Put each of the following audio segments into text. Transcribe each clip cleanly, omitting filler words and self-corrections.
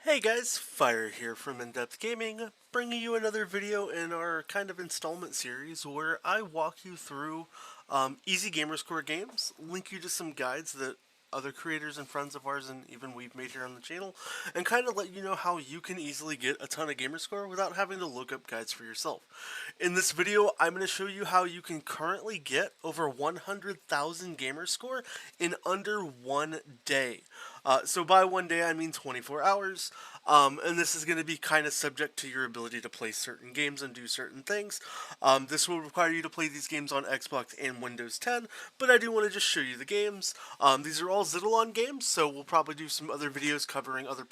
Hey guys, Fire here from InDepth Gaming, bringing you another video in our kind of installment series where I walk you through easy Gamerscore games, link you to some guides that other creators and friends of ours and even we've made here on the channel, and kind of let you know how you can easily get a ton of Gamerscore without having to look up guides for yourself. In this video, I'm going to show you how you can currently get over 100,000 Gamerscore in under 1 day. So by 1 day, I mean 24 hours. And this is going to be kind of subject to your ability to play certain games and do certain things. This will require you to play these games on Xbox and Windows 10, but I do want to just show you the games. These are all Zidalon games, so we'll probably do some other videos covering other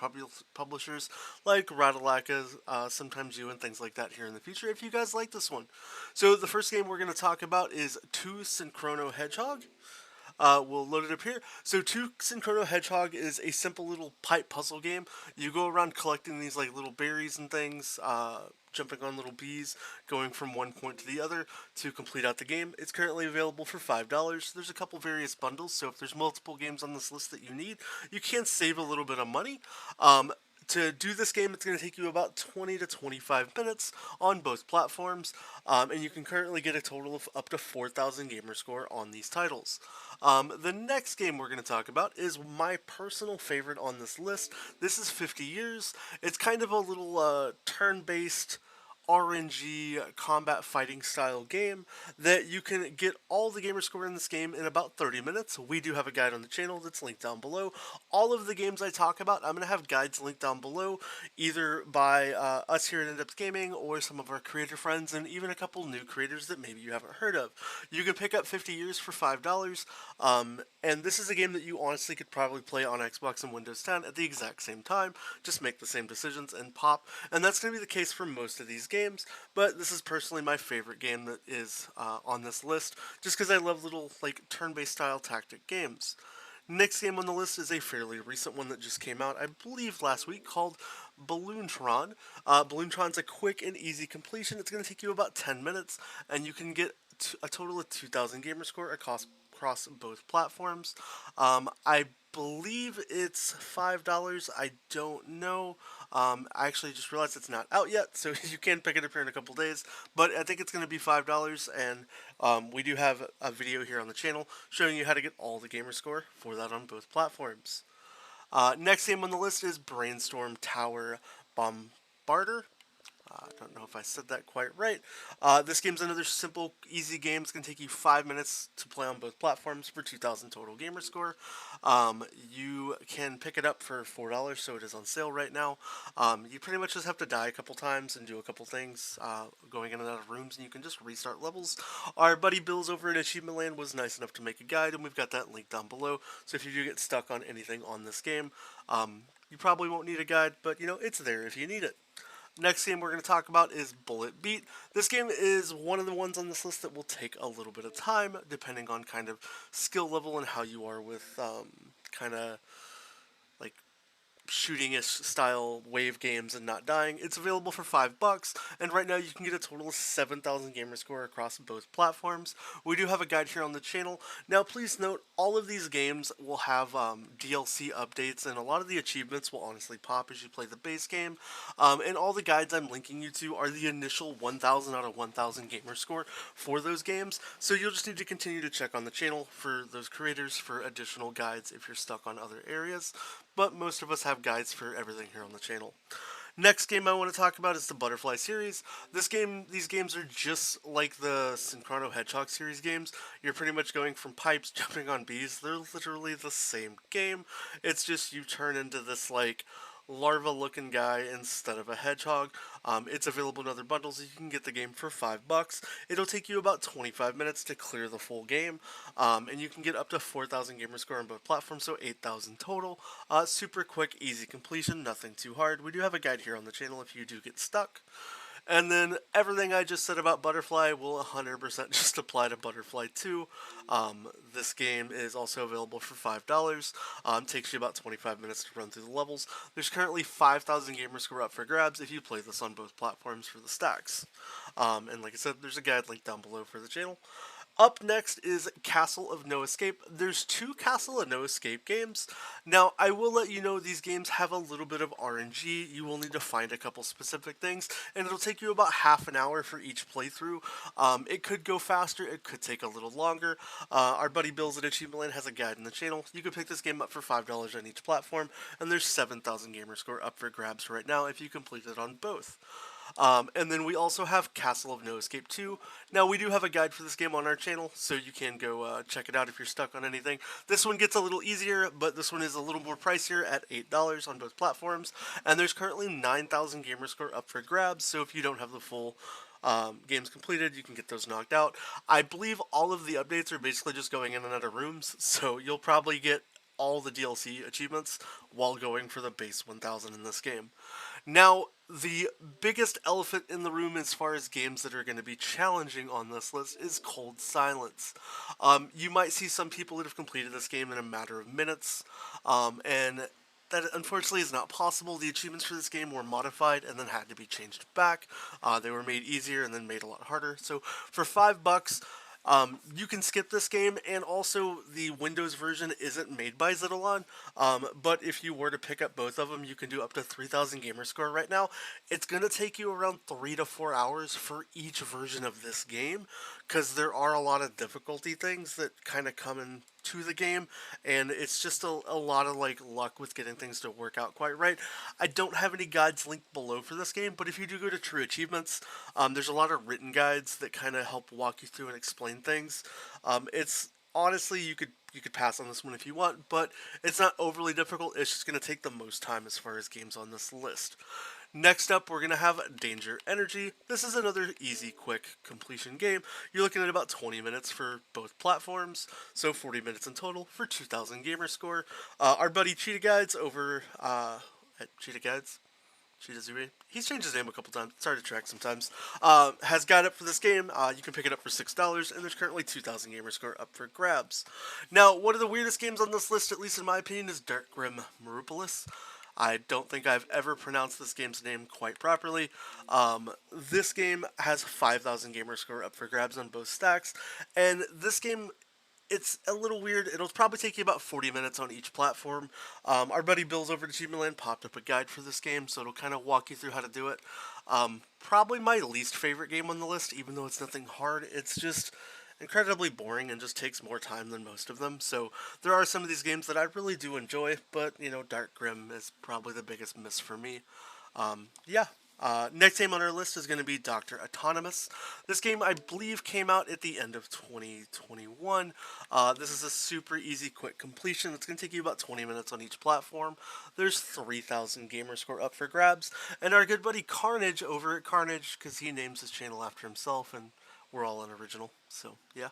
publishers like Ratalaika, Sometimes You, and things like that here in the future if you guys like this one. So the first game we're going to talk about is 2 Synchro Hedgehog. We'll load it up here. So 2 Synchro Hedgehog is a simple little pipe puzzle game. You go around collecting these like little berries and things, jumping on little bees, going from one point to the other to complete out the game. It's currently available for $5. There's a couple various bundles, so if there's multiple games on this list that you need, you can save a little bit of money. To do this game, it's going to take you about 20 to 25 minutes on both platforms, and you can currently get a total of up to 4,000 Gamerscore on these titles. The next game we're going to talk about is my personal favorite on this list. This is 50 Years. It's kind of a little turn-based RNG combat fighting style game that you can get all the Gamerscore in this game in about 30 minutes. We do have a guide on the channel that's linked down below. All of the games I talk about, I'm going to have guides linked down below, either by us here at InDepth Gaming or some of our creator friends and even a couple new creators that maybe you haven't heard of. You can pick up 50 Years for $5, and this is a game that you honestly could probably play on Xbox and Windows 10 at the exact same time. Just make the same decisions and pop, and that's going to be the case for most of these games, but this is personally my favorite game that is on this list, just because I love little like turn-based style tactic games. Next game on the list is a fairly recent one that just came out, I believe last week, called Tron. Tron's a quick and easy completion. It's going to take you about 10 minutes, and you can get a total of 2,000 Gamerscore across both platforms. I believe it's $5. I don't know. I actually just realized it's not out yet, so you can pick it up here in a couple days. But I think it's going to be $5, and we do have a video here on the channel showing you how to get all the Gamerscore for that on both platforms. Next game on the list is Brainstorm Tower Bombarder. I don't know if I said that quite right. This game's another simple, easy game. It's going to take you 5 minutes to play on both platforms for 2,000 total Gamerscore. You can pick it up for $4, so it is on sale right now. You pretty much just have to die a couple times and do a couple things, going in and out of rooms, and you can just restart levels. Our buddy Bill's over in Achievement Land was nice enough to make a guide, and we've got that link down below. So if you do get stuck on anything on this game, you probably won't need a guide, but it's there if you need it. Next game we're going to talk about is Bullet Beat. This game is one of the ones on this list that will take a little bit of time, depending on kind of skill level and how you are with kind of like shooting-ish style wave games and not dying. It's available for $5, and right now you can get a total of 7,000 Gamerscore across both platforms. We do have a guide here on the channel. Now please note, all of these games will have DLC updates, and a lot of the achievements will honestly pop as you play the base game. And all the guides I'm linking you to are the initial 1,000 out of 1,000 Gamerscore for those games, so you'll just need to continue to check on the channel for those creators for additional guides if you're stuck on other areas, but most of us have guides for everything here on the channel. Next game I want to talk about is the Butterfly series. These games are just like the Synchro Hedgehog series games. You're pretty much going from pipes, jumping on bees. They're literally the same game. It's just you turn into this like larva-looking guy instead of a hedgehog. It's available in other bundles. You can get the game for $5. It'll take you about 25 minutes to clear the full game, and you can get up to 4,000 Gamerscore on both platforms, so 8,000 total. Super quick, easy completion, nothing too hard. We do have a guide here on the channel if you do get stuck. And then everything I just said about Butterfly will 100% just apply to Butterfly 2. This game is also available for $5. Takes you about 25 minutes to run through the levels. There's currently 5,000 Gamerscore up for grabs if you play this on both platforms for the stacks. And like I said, there's a guide link down below for the channel. Up next is Castle of No Escape. There's two Castle of No Escape games. Now, I will let you know these games have a little bit of RNG. You will need to find a couple specific things, and it'll take you about half an hour for each playthrough. It could go faster, it could take a little longer. Our buddy Bills at Achievement Land has a guide in the channel. You can pick this game up for $5 on each platform, and there's 7,000 Gamerscore up for grabs right now if you complete it on both. And then we also have Castle of No Escape 2. Now, we do have a guide for this game on our channel, so you can go check it out if you're stuck on anything. This one gets a little easier, but this one is a little more pricier at $8 on both platforms. And there's currently 9,000 Gamerscore up for grabs, so if you don't have the full games completed, you can get those knocked out. I believe all of the updates are basically just going in and out of rooms, so you'll probably get all the DLC achievements while going for the base 1,000 in this game. Now, the biggest elephant in the room as far as games that are going to be challenging on this list is Cold Silence. You might see some people that have completed this game in a matter of minutes, and that unfortunately is not possible. The achievements for this game were modified and then had to be changed back. They were made easier and then made a lot harder. So for $5, you can skip this game, and also the Windows version isn't made by Zidalon, but if you were to pick up both of them, you can do up to 3,000 Gamerscore right now. It's going to take you around 3 to 4 hours for each version of this game, because there are a lot of difficulty things that kind of come into the game, and it's just a lot of like luck with getting things to work out quite right. I don't have any guides linked below for this game, but if you do go to True Achievements, there's a lot of written guides that kind of help walk you through and explain things. It's honestly, you could pass on this one if you want, but it's not overly difficult. It's just going to take the most time as far as games on this list. Next up, we're going to have Danger Energy. This is another easy, quick completion game. You're looking at about 20 minutes for both platforms, so 40 minutes in total for 2,000 Gamerscore. Our buddy Cheetah Guides over at Cheetah Guides, Cheetah Zuri, he's changed his name a couple times, it's hard to track sometimes, has got it for this game. You can pick it up for $6, and there's currently 2,000 Gamerscore up for grabs. Now, one of the weirdest games on this list, at least in my opinion, is Dark Grim Mariupolis. I don't think I've ever pronounced this game's name quite properly. This game has 5,000 Gamerscore up for grabs on both stacks, and this game, it's a little weird. It'll probably take you about 40 minutes on each platform. Our buddy Bill's over at Achievement Land popped up a guide for this game, so it'll kind of walk you through how to do it. Probably my least favorite game on the list, even though it's nothing hard. It's just incredibly boring and just takes more time than most of them. So there are some of these games that I really do enjoy, but, you know, Dark Grim is probably the biggest miss for me. Next game on our list is going to be Dr. Autonomous. This game, I believe, came out at the end of 2021. This is a super easy, quick completion. It's going to take you about 20 minutes on each platform. There's 3,000 Gamerscore up for grabs. And our good buddy Carnage over at Carnage, because he names his channel after himself, and we're all unoriginal, so yeah.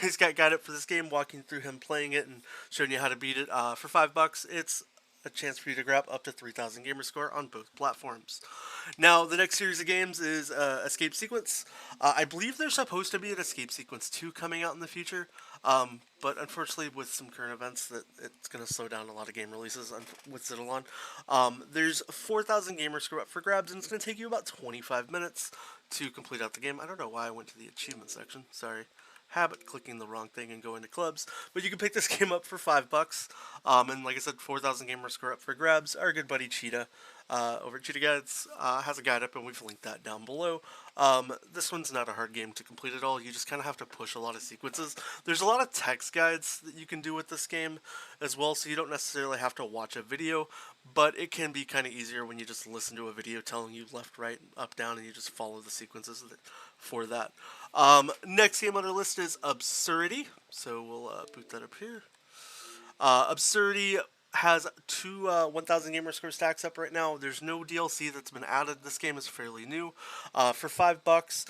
He's got it for this game, walking through him playing it and showing you how to beat it. For $5, it's a chance for you to grab up to 3,000 Gamerscore on both platforms. Now, the next series of games is Escape Sequence. I believe there's supposed to be an Escape Sequence 2 coming out in the future, but unfortunately with some current events, that it's going to slow down a lot of game releases with Zidalon. There's 4,000 Gamerscore up for grabs, and it's going to take you about 25 minutes to complete out the game. I don't know why I went to the achievement section, sorry. Habit clicking the wrong thing and going to clubs, but you can pick this game up for $5. And like I said, 4,000 Gamerscore up for grabs. Our good buddy Cheetah over at Cheetah Guides has a guide up, and we've linked that down below. This one's not a hard game to complete at all. You just kind of have to push a lot of sequences. There's a lot of text guides that you can do with this game as well, so you don't necessarily have to watch a video, but it can be kind of easier when you just listen to a video telling you left, right, up, down, and you just follow the sequences for that. Next game on our list is Absurdity, so we'll boot that up here. Absurdity has two 1,000 Gamerscore stacks up right now. There's no DLC that's been added. This game is fairly new. For $5,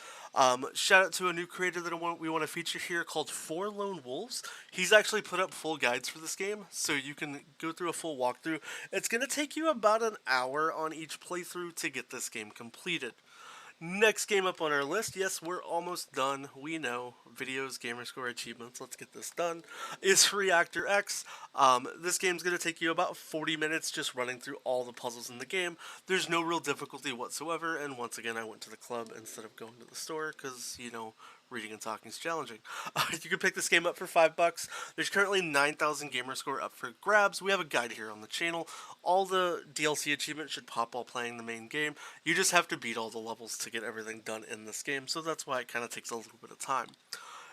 shout out to a new creator that we want to feature here called Four Lone Wolves. He's actually put up full guides for this game, so you can go through a full walkthrough. It's going to take you about an hour on each playthrough to get this game completed. Next game up on our list, yes, we're almost done, we know, videos, Gamerscore, achievements, let's get this done, is Reactor X. This game's going to take you about 40 minutes just running through all the puzzles in the game. There's no real difficulty whatsoever, and once again, I went to the club instead of going to the store, because, you know, reading and talking is challenging. You can pick this game up for $5. There's currently 9,000 Gamerscore up for grabs. We have a guide here on the channel. All the DLC achievements should pop while playing the main game. You just have to beat all the levels to get everything done in this game, so that's why it kind of takes a little bit of time.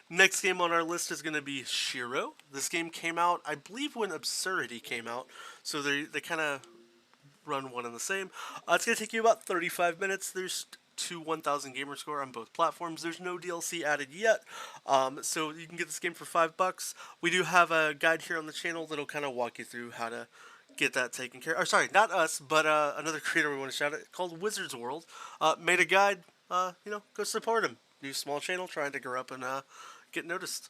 Next game on our list is going to be Shiro. This game came out, I believe, when Absurdity came out, so they kind of run one and the same. It's going to take you about 35 minutes. There's to 1,000 Gamerscore on both platforms. There's no DLC added yet, so you can get this game for $5. We do have a guide here on the channel that'll kind of walk you through how to get that taken care of. Or sorry, not us, but another creator we want to shout out called Wizards World made a guide. Go support him. New small channel trying to grow up and get noticed.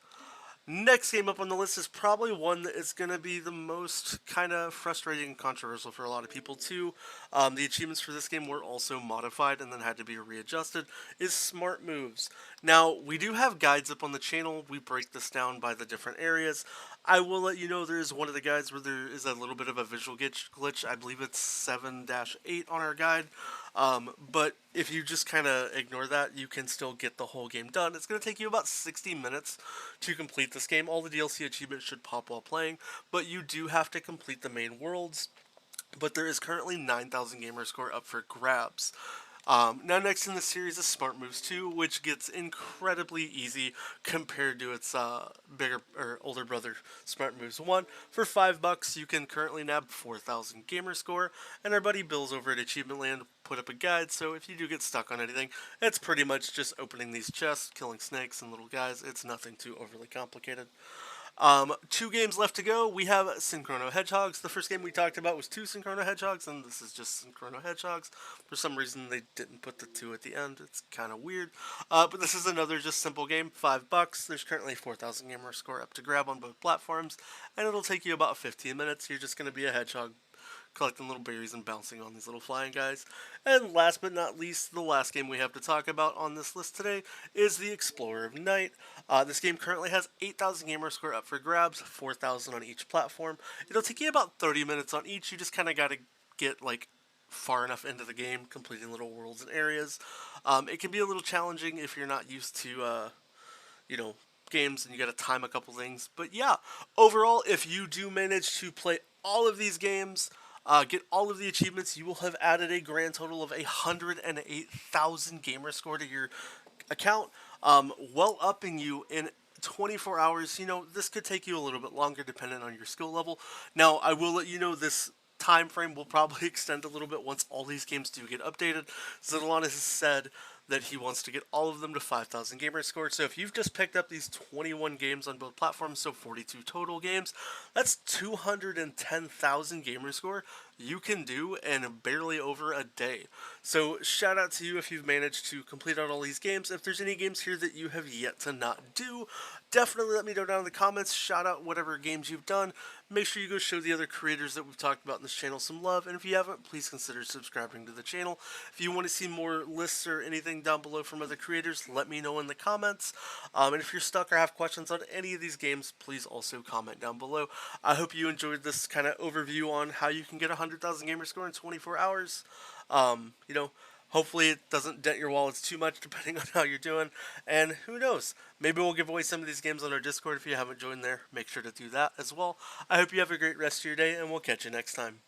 Next game up on the list is probably one that is going to be the most kind of frustrating and controversial for a lot of people too. The achievements for this game were also modified and then had to be readjusted, is Smart Moves. Now, we do have guides up on the channel. We break this down by the different areas. I will let you know there is one of the guides where there is a little bit of a visual glitch. I believe it's 7-8 on our guide. But if you just kind of ignore that, you can still get the whole game done. It's going to take you about 60 minutes to complete this game. All the DLC achievements should pop while playing, but you do have to complete the main worlds. But there is currently 9,000 Gamerscore up for grabs. Now next in the series is Smart Moves 2, which gets incredibly easy compared to its bigger or older brother Smart Moves 1. For $5 you can currently nab 4,000 Gamerscore, and our buddy Bill's over at Achievement Land put up a guide, so if you do get stuck on anything, it's pretty much just opening these chests, killing snakes and little guys. It's nothing too overly complicated. 2 games left to go. We have Synchro Hedgehogs. The first game we talked about was 2 Synchro Hedgehogs, and this is just Synchro Hedgehogs. For some reason, they didn't put the 2 at the end. It's kind of weird. But this is another just simple game, $5. There's currently 4,000 Gamerscore up to grab on both platforms, and it'll take you about 15 minutes. You're just going to be a hedgehog collecting little berries and bouncing on these little flying guys. And last but not least, the last game we have to talk about on this list today is the Explorer of Night. This game currently has 8,000 Gamerscore up for grabs, 4,000 on each platform. It'll take you about 30 minutes on each. You just kind of got to get far enough into the game, completing little worlds and areas. It can be a little challenging if you're not used to, games and you got to time a couple things. But yeah, overall, if you do manage to play all of these games, get all of the achievements, you will have added a grand total of 108,000 Gamerscore to your account, well upping you in 24 hours. This could take you a little bit longer depending on your skill level. Now, I will let you know this time frame will probably extend a little bit once all these games do get updated. Zidalon has said that he wants to get all of them to 5,000 Gamerscore. So if you've just picked up these 21 games on both platforms, so 42 total games, that's 210,000 Gamerscore you can do in barely over a day. So shout out to you if you've managed to complete out all these games. If there's any games here that you have yet to not do, definitely let me know down in the comments. Shout out whatever games you've done. Make sure you go show the other creators that we've talked about in this channel some love. And if you haven't, please consider subscribing to the channel. If you want to see more lists or anything down below from other creators, let me know in the comments. And if you're stuck or have questions on any of these games, please also comment down below. I hope you enjoyed this kind of overview on how you can get 100,000 Gamerscore in 24 hours. Hopefully it doesn't dent your wallets too much depending on how you're doing. And who knows, maybe we'll give away some of these games on our Discord. If you haven't joined there, make sure to do that as well. I hope you have a great rest of your day, and we'll catch you next time.